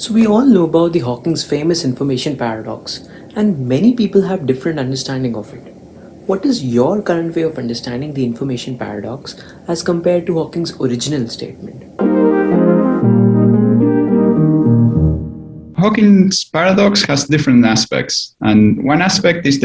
So we all know about the Hawking's famous information paradox, and many people have different understanding of it. What is your current way of understanding the information paradox as compared to Hawking's original statement? Hawking's paradox has different aspects, and one aspect is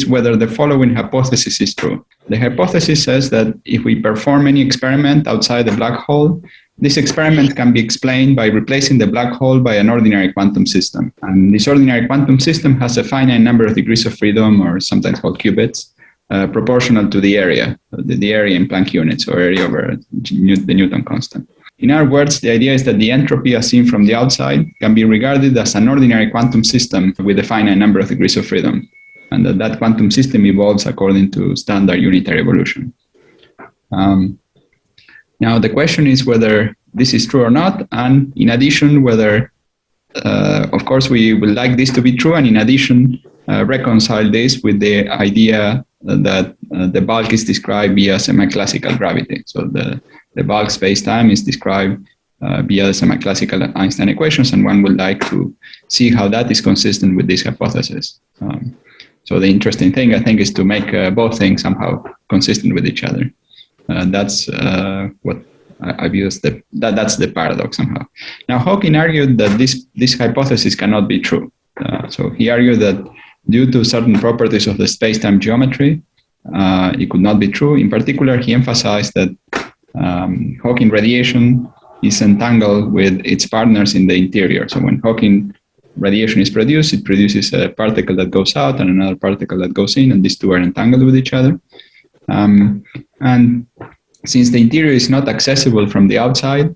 whether the following hypothesis is true. The hypothesis says that if we perform any experiment outside the black hole, this experiment can be explained by replacing the black hole by an ordinary quantum system. And this ordinary quantum system has a finite number of degrees of freedom, or sometimes called qubits, proportional to the area in Planck units, or area over the Newton constant. In other words, the idea is that the entropy as seen from the outside can be regarded as an ordinary quantum system with a finite number of degrees of freedom, and that quantum system evolves according to standard unitary evolution. Now, the question is whether this is true or not, and in addition, whether, of course, we would like this to be true, and in addition, reconcile this with the idea that the bulk is described via semi-classical gravity. So the bulk space-time is described via semi-classical Einstein equations, and one would like to see how that is consistent with this hypothesis. So the interesting thing, I think, is to make both things somehow consistent with each other. That's what I view as that's the paradox somehow. Now, Hawking argued that this hypothesis cannot be true. So he argued that due to certain properties of the space-time geometry, it could not be true. In particular, he emphasized that Hawking radiation is entangled with its partners in the interior. So when Hawking radiation is produced, it produces a particle that goes out and another particle that goes in, and these two are entangled with each other. And since the interior is not accessible from the outside,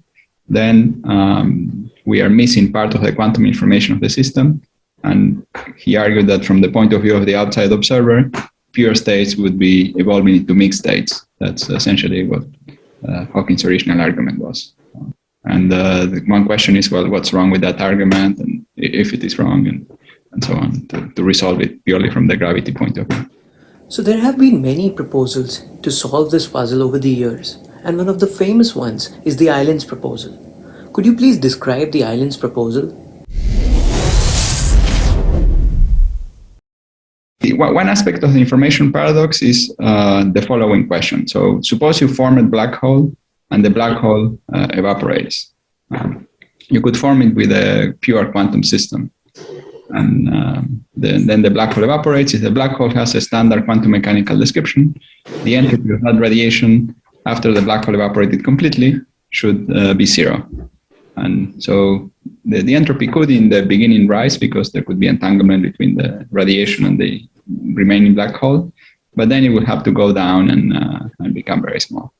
then we are missing part of the quantum information of the system. And he argued that from the point of view of the outside observer, pure states would be evolving into mixed states. That's essentially what Hawking's original argument was. And the one question is, well, what's wrong with that argument, and if it is wrong, and so on, to resolve it purely from the gravity point of view. So there have been many proposals to solve this puzzle over the years, and one of the famous ones is the islands proposal. Could you please describe the islands proposal? One aspect of the information paradox is the following question. So suppose you form a black hole and the black hole evaporates. You could form it with a pure quantum system. And then the black hole evaporates. If the black hole has a standard quantum mechanical description, the entropy of that radiation after the black hole evaporated completely should be zero. And so the entropy could in the beginning rise because there could be entanglement between the radiation and the remaining black hole, but then it would have to go down and become very small.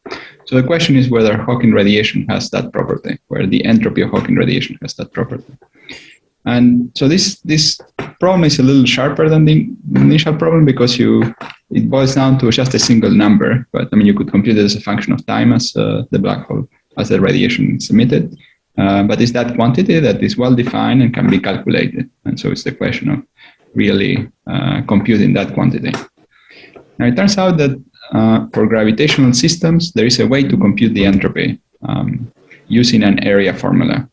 So the question is whether Hawking radiation has that property, where the entropy of Hawking radiation has that property. And so this problem is a little sharper than the initial problem because it boils down to just a single number. But I mean, you could compute it as a function of time as the black hole, as the radiation is emitted. But it's that quantity that is well defined and can be calculated. And so it's the question of really computing that quantity. Now it turns out that for gravitational systems, there is a way to compute the entropy using an area formula.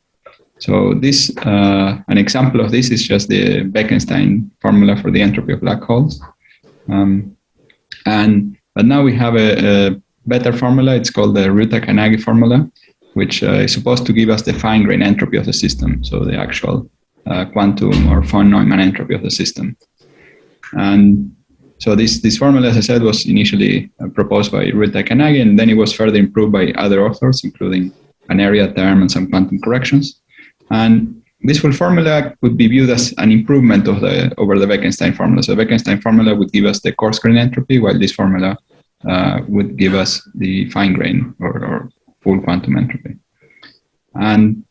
So this, an example of this is just the Bekenstein formula for the entropy of black holes. But now we have a better formula. It's called the Ryuta-Kanagi formula, which is supposed to give us the fine-grained entropy of the system, so the actual quantum or von Neumann entropy of the system. And so this formula, as I said, was initially proposed by Ryuta-Kanagi, and then it was further improved by other authors, including an area term and some quantum corrections. And this full formula could be viewed as an improvement over the Bekenstein formula. So the Bekenstein formula would give us the coarse-grained entropy, while this formula would give us the fine-grained or full quantum entropy. And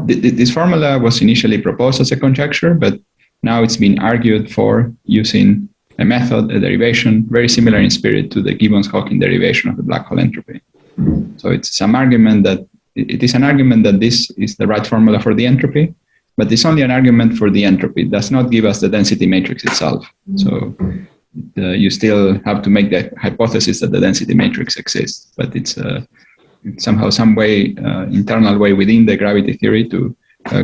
this formula was initially proposed as a conjecture, but now it's been argued for using a method, a derivation, very similar in spirit to the Gibbons-Hawking derivation of the black hole entropy. So it is an argument that this is the right formula for the entropy, but it's only an argument for the entropy. It does not give us the density matrix itself. So you still have to make the hypothesis that the density matrix exists, but it's somehow some way, internal way within the gravity theory to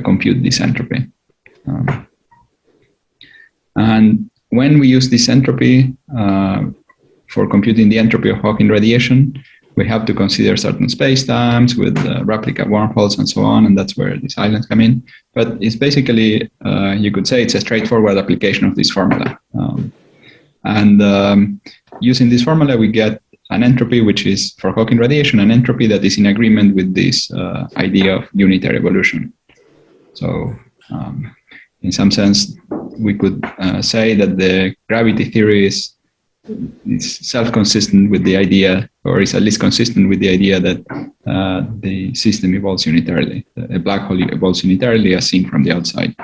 compute this entropy. And when we use this entropy for computing the entropy of Hawking radiation, we have to consider certain spacetimes with replica wormholes and so on, and that's where these islands come in. But it's basically, you could say it's a straightforward application of this formula. Using this formula, we get an entropy which is, for Hawking radiation, an entropy that is in agreement with this idea of unitary evolution. So in some sense, we could say that the gravity theory is self-consistent with the idea, or is at least consistent with the idea that the system evolves unitarily. A black hole evolves unitarily as seen from the outside.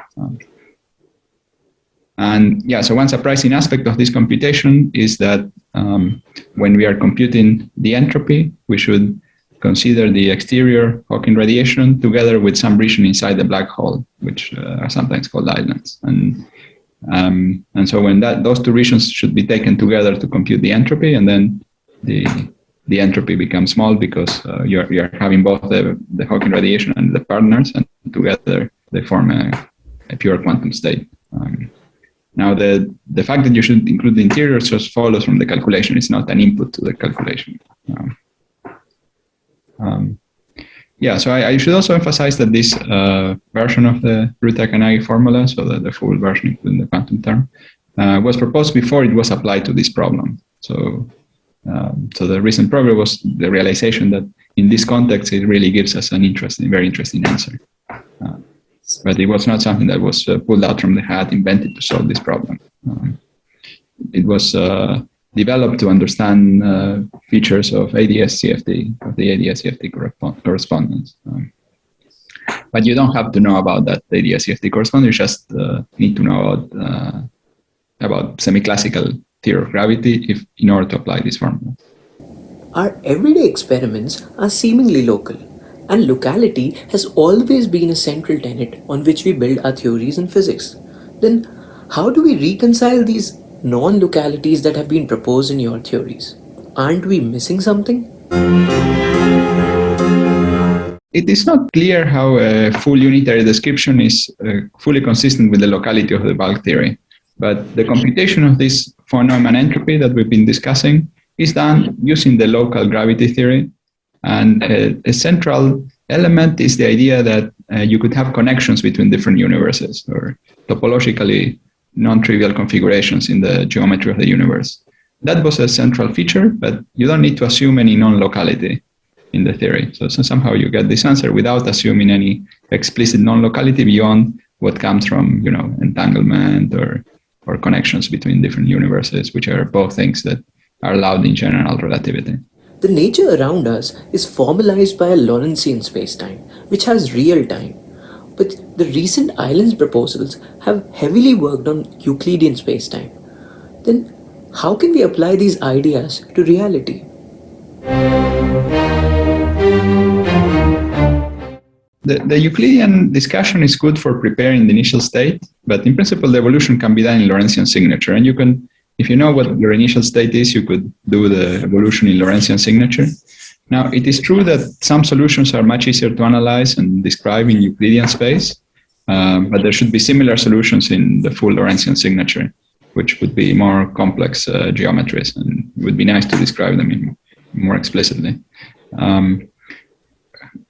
So one surprising aspect of this computation is that when we are computing the entropy, we should consider the exterior Hawking radiation together with some region inside the black hole, which are sometimes called islands. And so when those two regions should be taken together to compute the entropy, and then the entropy becomes small because you're having both the Hawking radiation and the partners, and together they form a pure quantum state. Now the fact that you should include the interior just follows from the calculation. It's not an input to the calculation. So I should also emphasize that this version of the Rutta-Kanagi formula, so that the full version including the quantum term, was proposed before it was applied to this problem. So the recent progress was the realization that in this context, it really gives us an very interesting answer. But it was not something that was pulled out from the hat, invented to solve this problem. It was developed to understand features of ADS-CFT, of the ADS-CFT correspondence. But you don't have to know about that ADS-CFT correspondence. You just need to know about semi-classical theory of gravity in order to apply this formula. Our everyday experiments are seemingly local, and locality has always been a central tenet on which we build our theories in physics. Then how do we reconcile these non-localities that have been proposed in your theories? Aren't we missing something? It is not clear how a full unitary description is fully consistent with the locality of the bulk theory. But the computation of this von Neumann entropy that we've been discussing is done using the local gravity theory. And a central element is the idea that you could have connections between different universes, or topologically non-trivial configurations in the geometry of the universe. That was a central feature, but you don't need to assume any non-locality in the theory. So somehow you get this answer without assuming any explicit non-locality beyond what comes from, entanglement or connections between different universes, which are both things that are allowed in general relativity. The nature around us is formalized by a Lorentzian spacetime, which has real time. But the recent islands proposals have heavily worked on Euclidean spacetime. Then how can we apply these ideas to reality? The Euclidean discussion is good for preparing the initial state, but in principle, the evolution can be done in Lorentzian signature. And you can, if you know what your initial state is, you could do the evolution in Lorentzian signature. Now, it is true that some solutions are much easier to analyze and describe in Euclidean space, but there should be similar solutions in the full Lorentzian signature, which would be more complex geometries, and it would be nice to describe them more explicitly.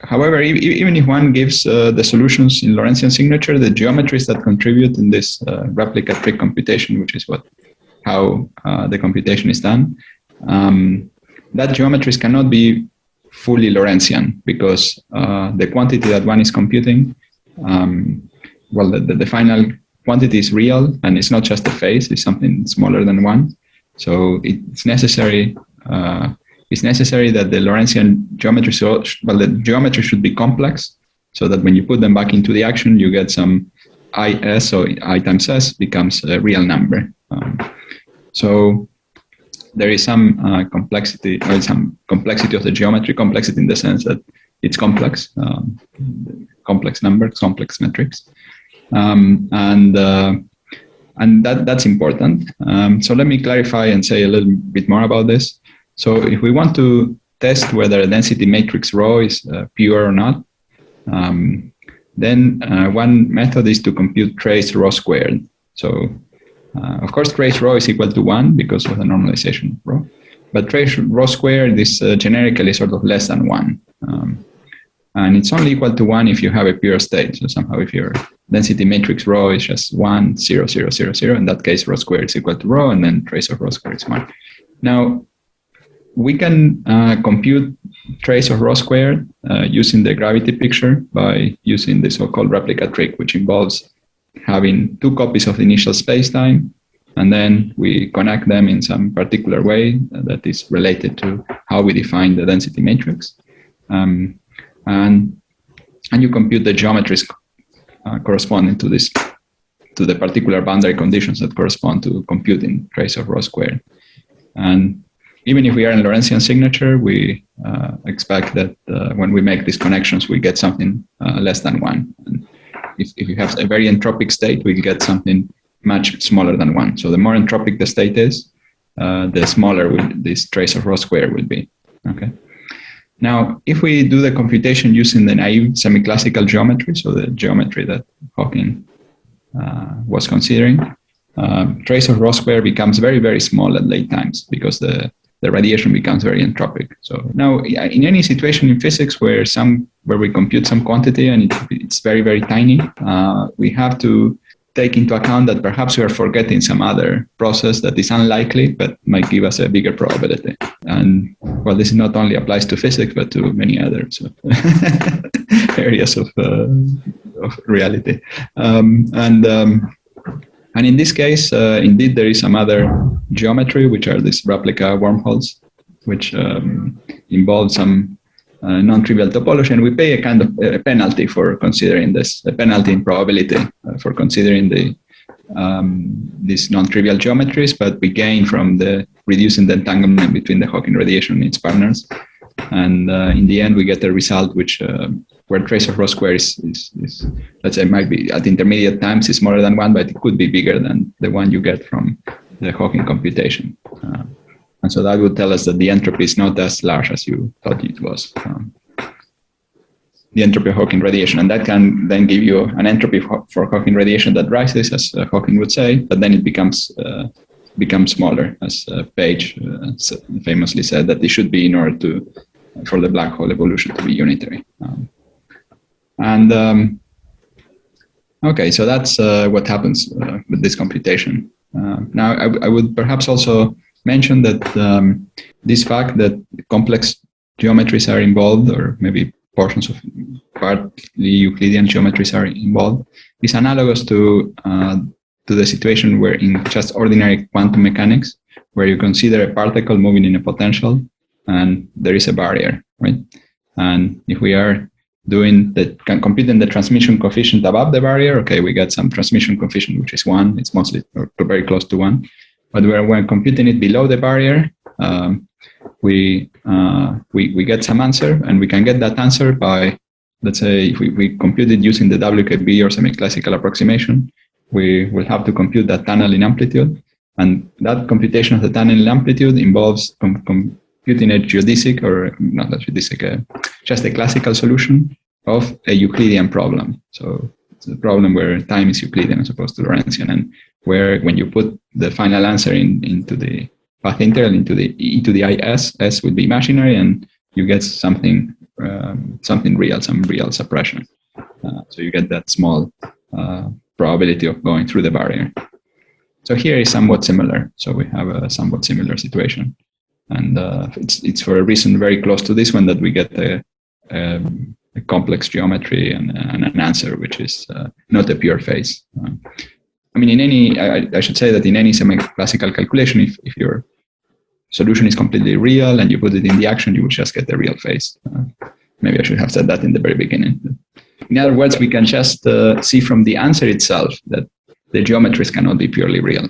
However, even if one gives the solutions in Lorentzian signature, the geometries that contribute in this replica trick computation, which is how the computation is done, that geometries cannot be fully Lorentzian, because the quantity that one is computing, the final quantity is real, and it's not just a phase, it's something smaller than one. So it's necessary that the Lorentzian geometry, the geometry should be complex, so that when you put them back into the action, you get some IS, so I times S becomes a real number. So there is some complexity, or some complexity of the geometry, complexity in the sense that it's complex, complex numbers, complex metrics, and that's important. So let me clarify and say a little bit more about this. So if we want to test whether a density matrix rho is pure or not, then one method is to compute trace rho squared. So, of course, trace rho is equal to 1 because of the normalization of rho. But trace rho squared is generically sort of less than 1. And it's only equal to 1 if you have a pure state. So somehow if your density matrix rho is just 1, 0, 0, 0, 0, in that case, rho squared is equal to rho, and then trace of rho squared is 1. Now, we can compute trace of rho squared using the gravity picture by using the so-called replica trick, which involves having 2 copies of the initial spacetime, and then we connect them in some particular way that is related to how we define the density matrix. And you compute the geometries corresponding to this, to the particular boundary conditions that correspond to computing trace of rho squared. And even if we are in Lorentzian signature, we expect that when we make these connections, we get something less than 1. And if you have a very entropic state, we'll get something much smaller than 1. So the more entropic the state is, the smaller this trace of rho squared will be. Okay. Now, if we do the computation using the naive semi-classical geometry, so the geometry that Hawking was considering, trace of rho squared becomes very, very small at late times because the radiation becomes very entropic. So now, in any situation in physics where we compute some quantity and it's very, very tiny, we have to take into account that perhaps we are forgetting some other process that is unlikely but might give us a bigger probability. And well, this not only applies to physics but to many other areas of reality. And in this case, indeed, there is some other geometry, which are these replica wormholes, which involve some non-trivial topology, and we pay a kind of a penalty for considering this, a penalty in probability for considering these non-trivial geometries, but we gain from reducing the entanglement between the Hawking radiation and its partners. And in the end, we get a result which where trace of rho squared is let's say, might be at intermediate times is smaller than 1, but it could be bigger than the one you get from the Hawking computation. And so that would tell us that the entropy is not as large as you thought it was. The entropy of Hawking radiation. And that can then give you an entropy for Hawking radiation that rises, as Hawking would say, but then it becomes smaller, as Page famously said that it should be in order for the black hole evolution to be unitary. Okay, so that's what happens with this computation. Now, I would perhaps also mention that this fact that complex geometries are involved, or maybe portions of partly Euclidean geometries are involved, is analogous to the situation where in just ordinary quantum mechanics, where you consider a particle moving in a potential and there is a barrier, right? And if we are computing the transmission coefficient above the barrier, okay, we get some transmission coefficient which is 1. It's mostly or very close to 1. But when computing it below the barrier, we get some answer, and we can get that answer by, let's say, if we compute it using the WKB or semi-classical approximation, we will have to compute that tunneling amplitude, and that computation of the tunneling amplitude involves computing a geodesic, or not a geodesic, just a classical solution of a Euclidean problem. So it's a problem where time is Euclidean as opposed to Lorentzian, and where when you put the final answer into the path integral into the e to the is, s would be imaginary, and you get something real, some real suppression. So you get that small probability of going through the barrier. So here is somewhat similar. So we have a somewhat similar situation, and it's for a reason very close to this one that we get a complex geometry and an answer which is not a pure phase. I mean, I should say that in any semi-classical calculation, if your solution is completely real and you put it in the action, you would just get the real phase. Maybe I should have said that in the very beginning. In other words, we can just see from the answer itself that the geometries cannot be purely real.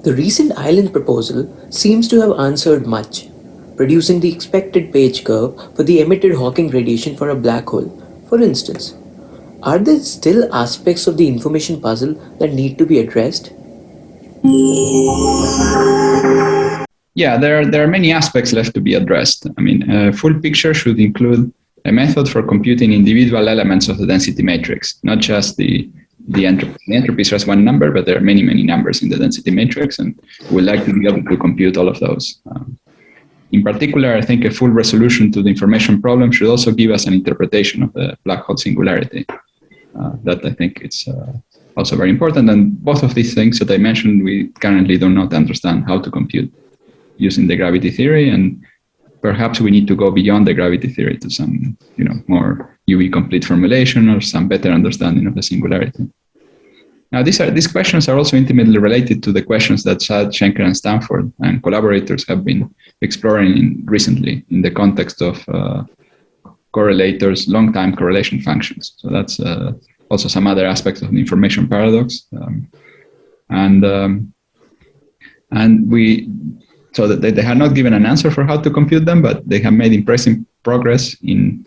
The recent island proposal seems to have answered much, producing the expected Page curve for the emitted Hawking radiation for a black hole, for instance. Are there still aspects of the information puzzle that need to be addressed? Yeah, there are many aspects left to be addressed. I mean, a full picture should include a method for computing individual elements of the density matrix, not just the entropy. The entropy is just one number, but there are many, many numbers in the density matrix, and we'd like to be able to compute all of those. In particular, I think a full resolution to the information problem should also give us an interpretation of the black hole singularity. That I think it's also very important. And both of these things that I mentioned, we currently do not understand how to compute using the gravity theory, and perhaps we need to go beyond the gravity theory to some, more UV complete formulation or some better understanding of the singularity. Now, these questions are also intimately related to the questions that Chad, Schenker, and Stanford and collaborators have been exploring recently in the context of correlators, long-time correlation functions. So that's also some other aspects of the information paradox. So that they have not given an answer for how to compute them, but they have made impressive progress in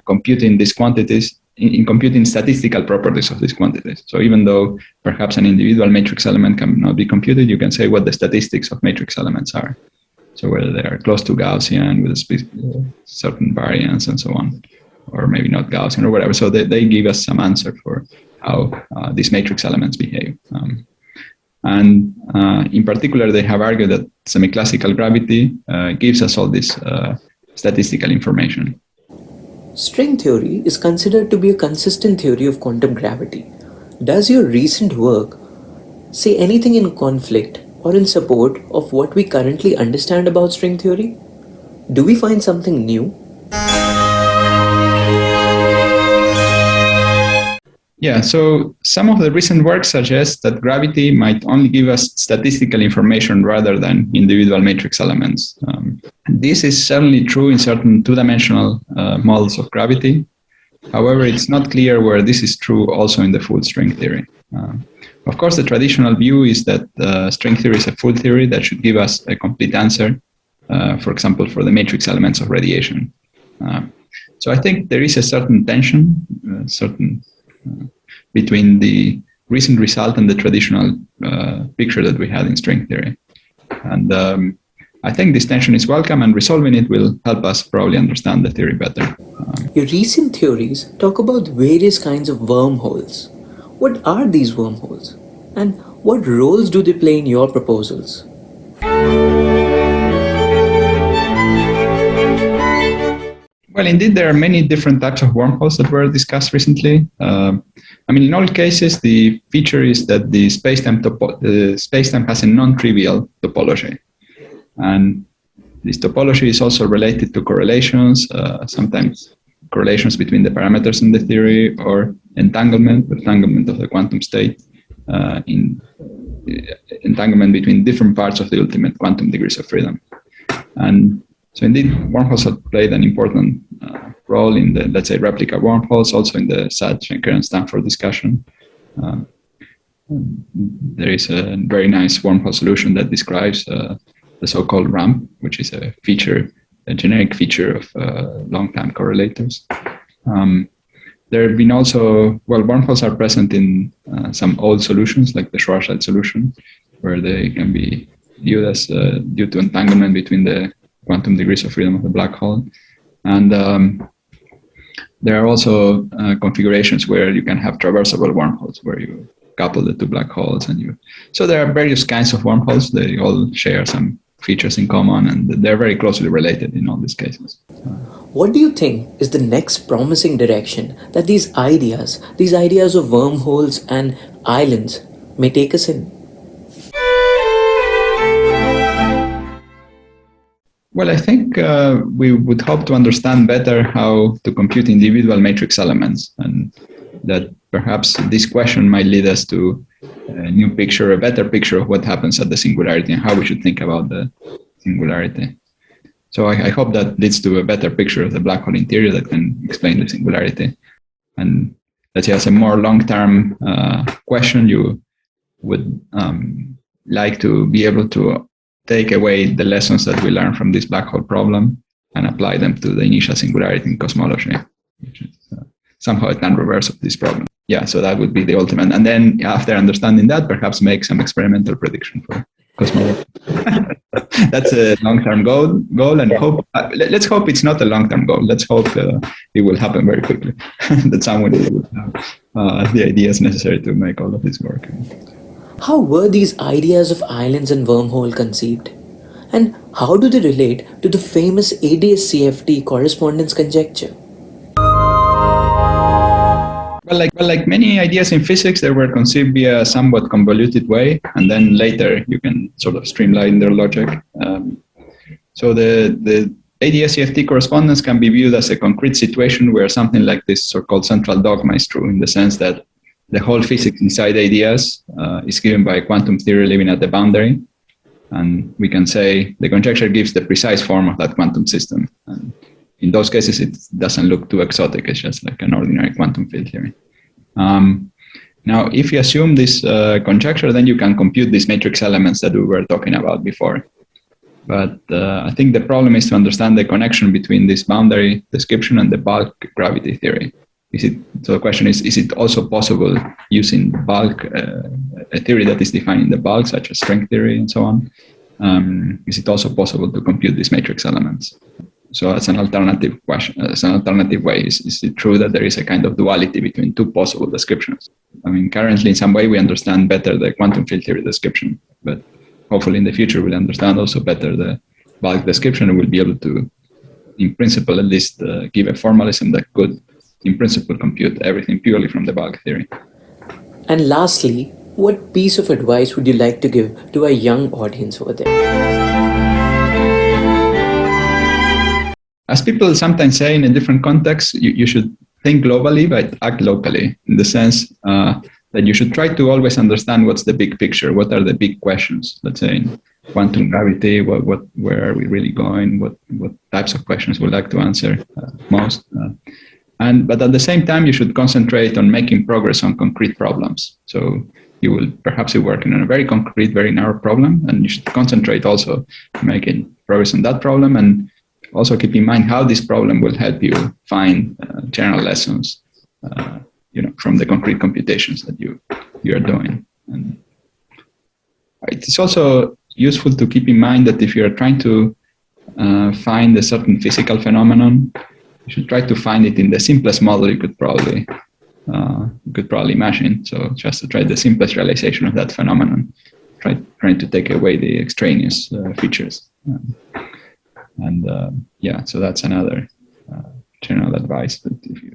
computing these quantities, in computing statistical properties of these quantities. So even though perhaps an individual matrix element cannot be computed, you can say what the statistics of matrix elements are. So whether they are close to Gaussian with a certain variance and so on, or maybe not Gaussian or whatever. So they give us some answer for how these matrix elements behave. In particular, they have argued that semi-classical gravity gives us all this statistical information. String theory is considered to be a consistent theory of quantum gravity. Does your recent work say anything in conflict or in support of what we currently understand about string theory? Do we find something new? Yeah, so some of the recent work suggests that gravity might only give us statistical information rather than individual matrix elements. This is certainly true in certain two-dimensional models of gravity. However, it's not clear where this is true also in the full string theory. Of course, the traditional view is that string theory is a full theory that should give us a complete answer, for example, for the matrix elements of radiation. So I think there is a certain tension, between the recent result and the traditional picture that we had in string theory. And I think this tension is welcome, and resolving it will help us probably understand the theory better. Your recent theories talk about various kinds of wormholes. What are these wormholes? And what roles do they play in your proposals? Well, indeed, there are many different types of wormholes that were discussed recently. In all cases, the feature is that the spacetime has a non-trivial topology. And this topology is also related to correlations, sometimes correlations between the parameters in the theory, or entanglement of the quantum state, entanglement between different parts of the ultimate quantum degrees of freedom. And so indeed, wormholes have played an important role in the, let's say, replica wormholes, also in the Sad, Schenker, and Stanford discussion. There is a very nice wormhole solution that describes the so-called ramp, which is a generic feature of long-time correlators. There have been also, wormholes are present in some old solutions, like the Schwarzschild solution, where they can be viewed as due to entanglement between the quantum degrees of freedom of the black hole. And there are also configurations where you can have traversable wormholes, where you couple the two black holes. So there are various kinds of wormholes. They all share some features in common, and they're very closely related in all these cases. What do you think is the next promising direction that these ideas of wormholes and islands may take us in? Well, I think we would hope to understand better how to compute individual matrix elements, and that perhaps this question might lead us to a new picture, a better picture of what happens at the singularity and how we should think about the singularity. So I hope that leads to a better picture of the black hole interior that can explain the singularity. And let's say as a more long-term question, you would like to be able to take away the lessons that we learned from this black hole problem and apply them to the initial singularity in cosmology, which is somehow a tan reverse of this problem. Yeah, so that would be the ultimate. And then after understanding that, perhaps make some experimental prediction for cosmology. That's a long-term goal, and hope. Let's hope it's not a long-term goal. Let's hope it will happen very quickly. That someone will have the ideas necessary to make all of this work. How were these ideas of islands and wormhole conceived? And how do they relate to the famous ADS-CFT correspondence conjecture? Well, like many ideas in physics, they were conceived via a somewhat convoluted way, and then later you can sort of streamline their logic. So the ADS-CFT correspondence can be viewed as a concrete situation where something like this so-called central dogma is true, in the sense that the whole physics inside ADS is given by quantum theory living at the boundary. And we can say the conjecture gives the precise form of that quantum system. And in those cases, it doesn't look too exotic. It's just like an ordinary quantum field theory. Now, if you assume this conjecture, then you can compute these matrix elements that we were talking about before. But I think the problem is to understand the connection between this boundary description and the bulk gravity theory. So the question is it also possible using bulk, a theory that is defined in the bulk, such as string theory and so on? Is it also possible to compute these matrix elements? So that's an alternative question. That's an alternative way. Is it true that there is a kind of duality between two possible descriptions? I mean, currently in some way we understand better the quantum field theory description, but hopefully in the future we'll understand also better the bulk description, and we'll be able to, in principle at least, give a formalism that could, in principle, compute everything purely from the bulk theory. And lastly, what piece of advice would you like to give to a young audience over there? As people sometimes say in a different context, you should think globally but act locally, in the sense that you should try to always understand what's the big picture, what are the big questions, let's say in quantum gravity, where are we really going, what types of questions we'd like to answer most. But at the same time, you should concentrate on making progress on concrete problems. So you will perhaps be working on a very concrete, very narrow problem, and you should concentrate also making progress on that problem, and also keep in mind how this problem will help you find general lessons, from the concrete computations that you are doing. And it's also useful to keep in mind that if you're trying to find a certain physical phenomenon, you should try to find it in the simplest model you could probably imagine. So just to try the simplest realization of that phenomenon, trying to take away the extraneous features. So that's another general advice. That if you